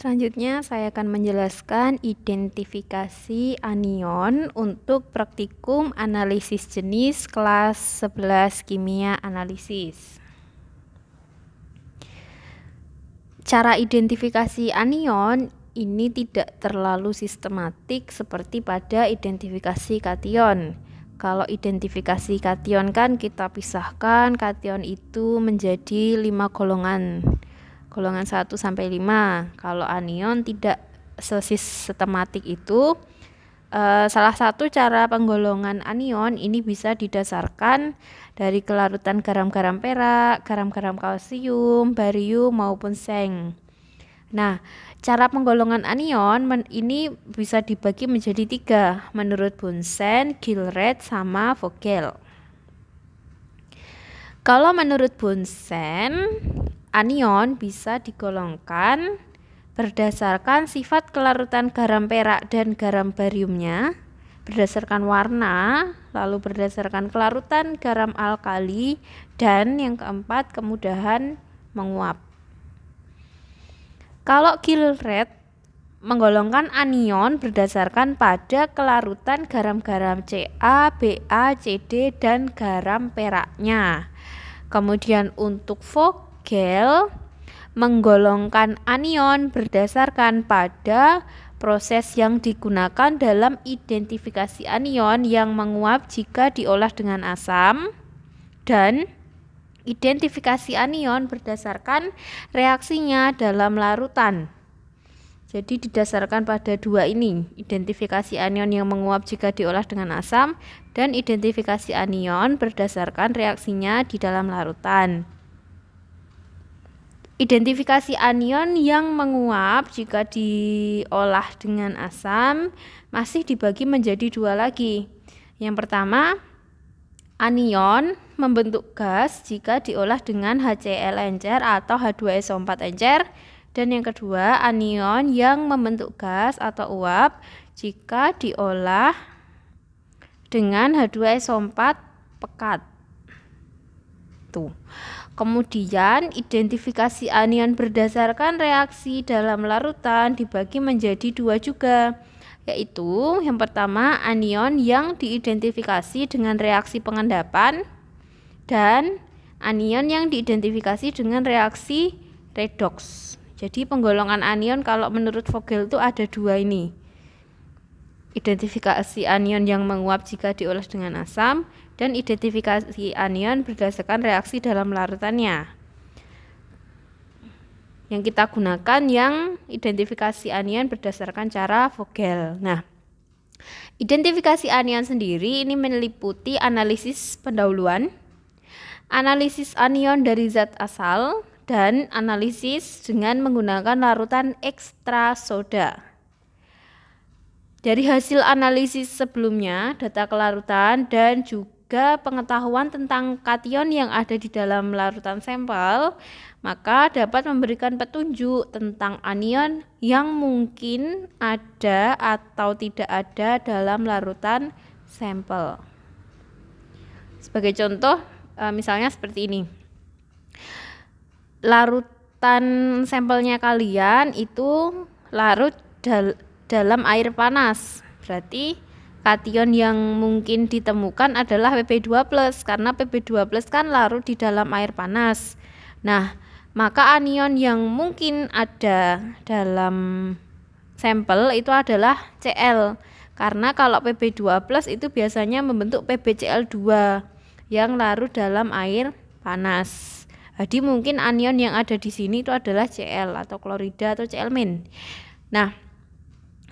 Selanjutnya saya akan menjelaskan identifikasi anion untuk praktikum analisis jenis kelas 11 kimia analisis. Cara identifikasi anion ini tidak terlalu sistematik seperti pada identifikasi kation. Kalau identifikasi kation kan kita pisahkan kation itu menjadi 5 golongan. Golongan 1 sampai 5. Kalau anion tidak sistematik itu. Salah satu cara penggolongan anion ini bisa didasarkan dari kelarutan garam-garam perak, garam-garam kalsium, barium maupun seng. Nah, cara penggolongan anion ini bisa dibagi menjadi 3 menurut Bunsen, Gilred, sama Vogel. Kalau menurut Bunsen, anion bisa digolongkan berdasarkan sifat kelarutan garam perak dan garam bariumnya, berdasarkan warna, lalu berdasarkan kelarutan garam alkali, dan yang keempat kemudahan menguap. Kalau Gilred menggolongkan anion berdasarkan pada kelarutan garam-garam Ca, Ba, Cd, dan garam peraknya. Kemudian untuk Vogel menggolongkan anion berdasarkan pada proses yang digunakan dalam identifikasi anion yang menguap jika diolah dengan asam, dan identifikasi anion berdasarkan reaksinya dalam larutan. Jadi didasarkan pada 2 ini, identifikasi anion yang menguap jika diolah dengan asam dan identifikasi anion berdasarkan reaksinya di dalam larutan. Identifikasi anion yang menguap jika diolah dengan asam masih dibagi menjadi 2 lagi. Yang pertama, anion membentuk gas jika diolah dengan HCl encer atau H2SO4 encer. Dan yang kedua, anion yang membentuk gas atau uap jika diolah dengan H2SO4 pekat. Tuh. Kemudian identifikasi anion berdasarkan reaksi dalam larutan dibagi menjadi 2 juga, yaitu yang pertama anion yang diidentifikasi dengan reaksi pengendapan dan anion yang diidentifikasi dengan reaksi redoks. Jadi penggolongan anion kalau menurut Vogel itu ada 2 ini. Identifikasi anion yang menguap jika diolah dengan asam dan identifikasi anion berdasarkan reaksi dalam larutannya. Yang kita gunakan yang identifikasi anion berdasarkan cara Vogel. Nah, identifikasi anion sendiri ini meliputi analisis pendahuluan, analisis anion dari zat asal, dan analisis dengan menggunakan larutan ekstra soda. Dari hasil analisis sebelumnya, data kelarutan dan juga pengetahuan tentang kation yang ada di dalam larutan sampel, maka dapat memberikan petunjuk tentang anion yang mungkin ada atau tidak ada dalam larutan sampel. Sebagai contoh, misalnya seperti ini. Larutan sampelnya kalian itu larut dalam air panas. Berarti kation yang mungkin ditemukan adalah Pp2+, karena Pp2+ kan larut di dalam air panas. Nah, maka anion yang mungkin ada dalam sampel itu adalah Cl. Karena kalau Pb2+ itu biasanya membentuk PbCl2 yang larut dalam air panas. Jadi mungkin anion yang ada di sini itu adalah Cl atau klorida atau Cl-. Nah,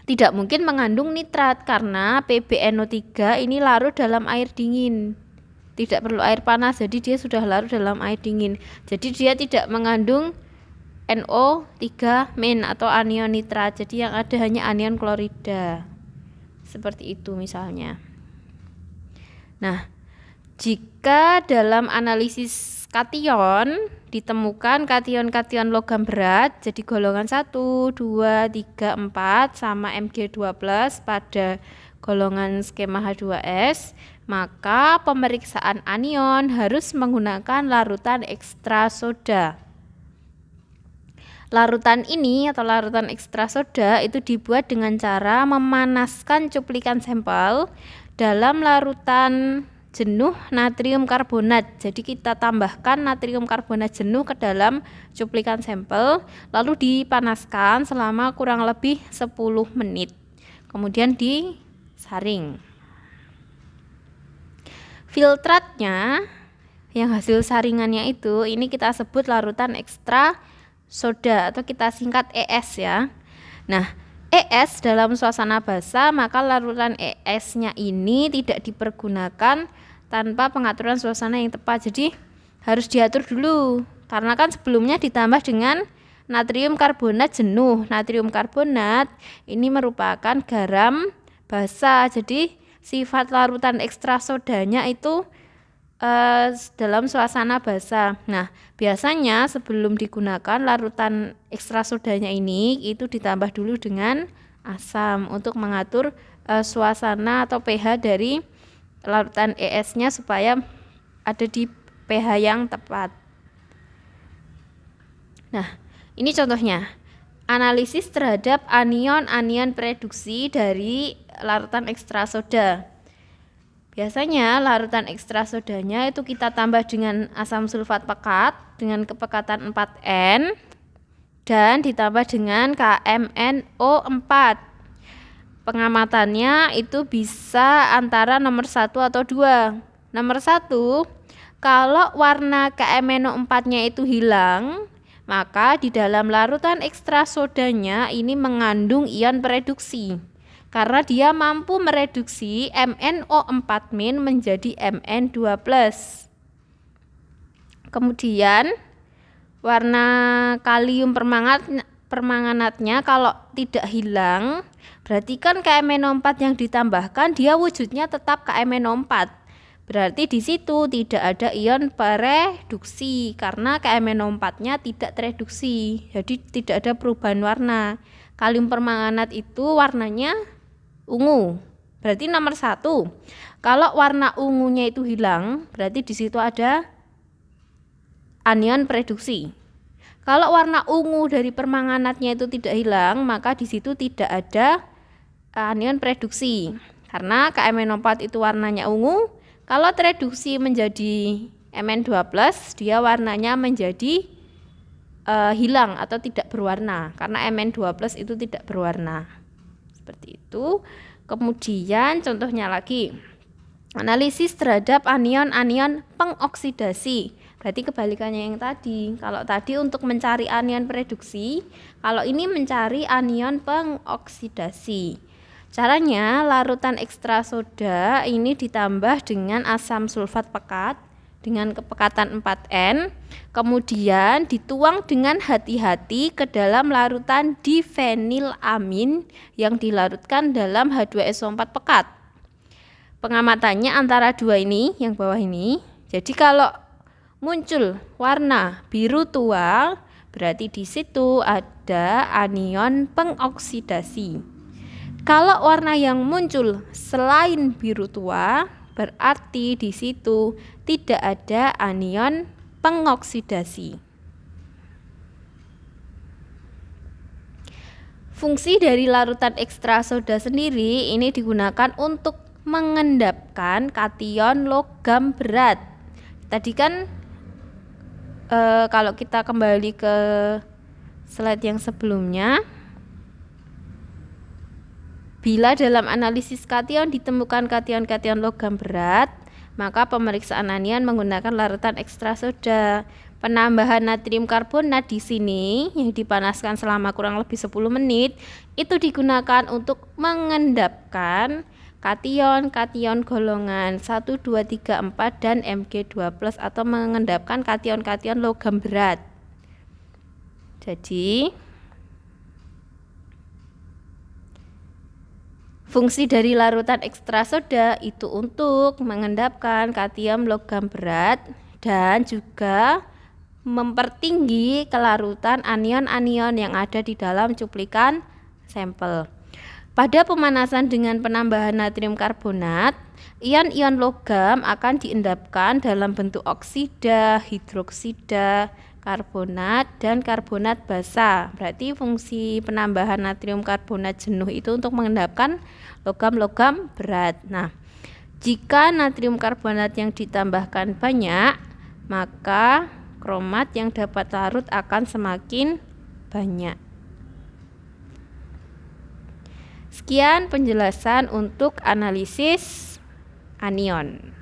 tidak mungkin mengandung nitrat karena PbNO3 ini larut dalam air dingin. Tidak perlu air panas, jadi dia sudah larut dalam air dingin. Jadi dia tidak mengandung NO3- atau anion nitrat. Jadi yang ada hanya anion klorida. Seperti itu misalnya. Nah, jika dalam analisis kation ditemukan kation-kation logam berat, jadi golongan 1, 2, 3, 4 sama Mg2+ pada golongan skema H2S, maka pemeriksaan anion harus menggunakan larutan ekstra soda. Larutan ini atau larutan ekstra soda itu dibuat dengan cara memanaskan cuplikan sampel dalam larutan jenuh natrium karbonat. Jadi kita tambahkan natrium karbonat jenuh ke dalam cuplikan sampel, lalu dipanaskan selama kurang lebih 10 menit. Kemudian disaring. Filtratnya yang hasil saringannya itu ini kita sebut larutan ekstra soda atau kita singkat ES ya. Nah, ES dalam suasana basah, maka larutan ES-nya ini tidak dipergunakan tanpa pengaturan suasana yang tepat. Jadi harus diatur dulu. Karena kan sebelumnya ditambah dengan natrium karbonat jenuh. Natrium karbonat ini merupakan garam basah. Jadi sifat larutan ekstra sodanya itu dalam suasana basah. Nah, biasanya sebelum digunakan larutan ekstra sodanya ini itu ditambah dulu dengan asam untuk mengatur suasana atau pH dari larutan ES-nya supaya ada di pH yang tepat. Nah, ini contohnya. Analisis terhadap anion-anion reduksi dari larutan ekstra soda. Biasanya larutan ekstra sodanya itu kita tambah dengan asam sulfat pekat dengan kepekatan 4N dan ditambah dengan KMNO4. Pengamatannya itu bisa antara nomor 1 atau 2. Nomor 1, kalau warna KMNO4-nya itu hilang, maka di dalam larutan ekstra sodanya ini mengandung ion pereduksi. Karena dia mampu mereduksi MnO4- menjadi Mn2+. Kemudian warna kalium permanganatnya kalau tidak hilang, berarti kan KMnO4 yang ditambahkan dia wujudnya tetap KMnO4. Berarti di situ tidak ada ion pereduksi karena KMnO4-nya tidak tereduksi. Jadi tidak ada perubahan warna. Kalium permanganat itu warnanya ungu. Berarti nomor 1. Kalau warna ungunya itu hilang, berarti di situ ada anion pereduksi. Kalau warna ungu dari permanganatnya itu tidak hilang, maka di situ tidak ada anion pereduksi. Karena KMnO4 itu warnanya ungu, kalau tereduksi menjadi Mn2+, dia warnanya menjadi hilang atau tidak berwarna. Karena Mn2+ itu tidak berwarna. Seperti itu. Kemudian contohnya lagi, analisis terhadap anion-anion pengoksidasi. Berarti kebalikannya yang tadi. Kalau tadi untuk mencari anion pereduksi, kalau ini mencari anion pengoksidasi. Caranya larutan ekstra soda ini ditambah dengan asam sulfat pekat dengan kepekatan 4N, kemudian dituang dengan hati-hati ke dalam larutan difenilamin yang dilarutkan dalam H2SO4 pekat. Pengamatannya antara dua ini, yang bawah ini. Jadi kalau muncul warna biru tua, berarti di situ ada anion pengoksidasi. Kalau warna yang muncul selain biru tua, berarti di situ tidak ada anion pengoksidasi. Fungsi dari larutan ekstra soda sendiri ini digunakan untuk mengendapkan kation logam berat. Tadi kan kalau kita kembali ke slide yang sebelumnya, bila dalam analisis kation ditemukan kation-kation logam berat, maka pemeriksaan anion menggunakan larutan ekstra soda. Penambahan natrium karbonat di sini yang dipanaskan selama kurang lebih 10 menit itu digunakan untuk mengendapkan kation-kation golongan 1, 2, 3, 4 dan Mg2+ atau mengendapkan kation-kation logam berat. Jadi fungsi dari larutan ekstra soda itu untuk mengendapkan kation logam berat dan juga mempertinggi kelarutan anion-anion yang ada di dalam cuplikan sampel. Pada pemanasan dengan penambahan natrium karbonat, ion-ion logam akan diendapkan dalam bentuk oksida, hidroksida, karbonat, dan karbonat basa. Berarti fungsi penambahan natrium karbonat jenuh itu untuk mengendapkan logam-logam berat. Nah, jika natrium karbonat yang ditambahkan banyak, maka kromat yang dapat larut akan semakin banyak. Sekian penjelasan untuk analisis anion.